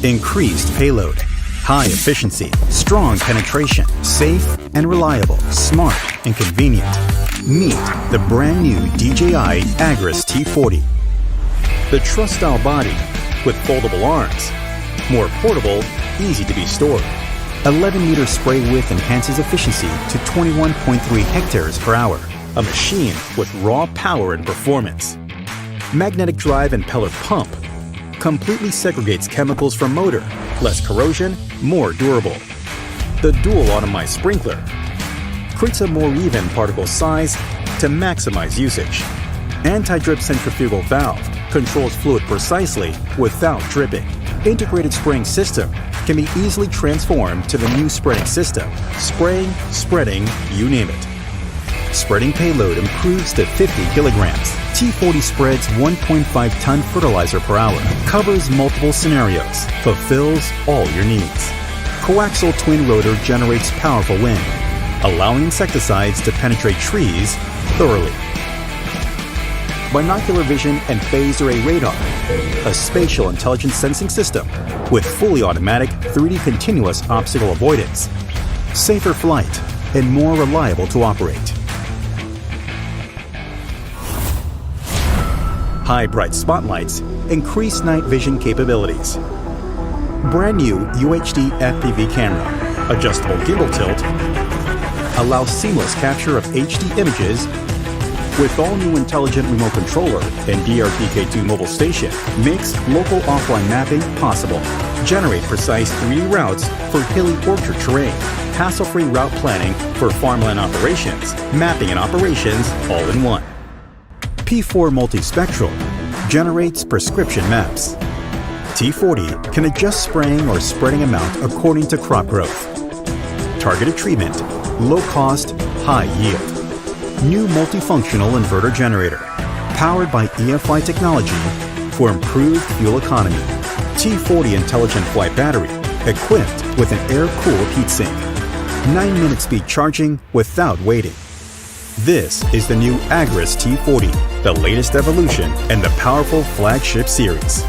Increased payload, high efficiency, strong penetration, safe and reliable, smart and convenient. Meet the brand new DJI Agras T40. The truss-style body with foldable arms. More portable, easy to be stored. 11-meter spray width enhances efficiency to 21.3 hectares per hour. A machine with raw power and performance. Magnetic drive impeller pump completely segregates chemicals from motor. Less corrosion, more durable. The dual automized sprinkler creates a more even particle size to maximize usage. Anti-drip centrifugal valve controls fluid precisely without dripping. Integrated spraying system can be easily transformed to the new spreading system. Spraying, spreading, you name it. Spreading payload improves to 50 kilograms. T40 spreads 1.5-ton fertilizer per hour, covers multiple scenarios, fulfills all your needs. Coaxial twin rotor generates powerful wind, allowing insecticides to penetrate trees thoroughly. Binocular vision and phased array radar, a spatial intelligence sensing system with fully automatic 3D continuous obstacle avoidance, safer flight, and more reliable to operate. High bright spotlights increase night vision capabilities. Brand new UHD FPV camera, adjustable gimbal tilt, allows seamless capture of HD images with all-new intelligent remote controller and DRTK2 mobile station. Makes local offline mapping possible. Generate precise 3D routes for hilly orchard terrain. Hassle-free route planning for farmland operations. Mapping and operations all in one. P4 multispectral generates prescription maps. T40 can adjust spraying or spreading amount according to crop growth. Targeted treatment, low cost, high yield. New multifunctional inverter generator, powered by EFI technology for improved fuel economy. T40 intelligent flight battery, equipped with an air-cooled heatsink. 9-minute speed charging without waiting. This is the new Agras T40, the latest evolution in the powerful flagship series.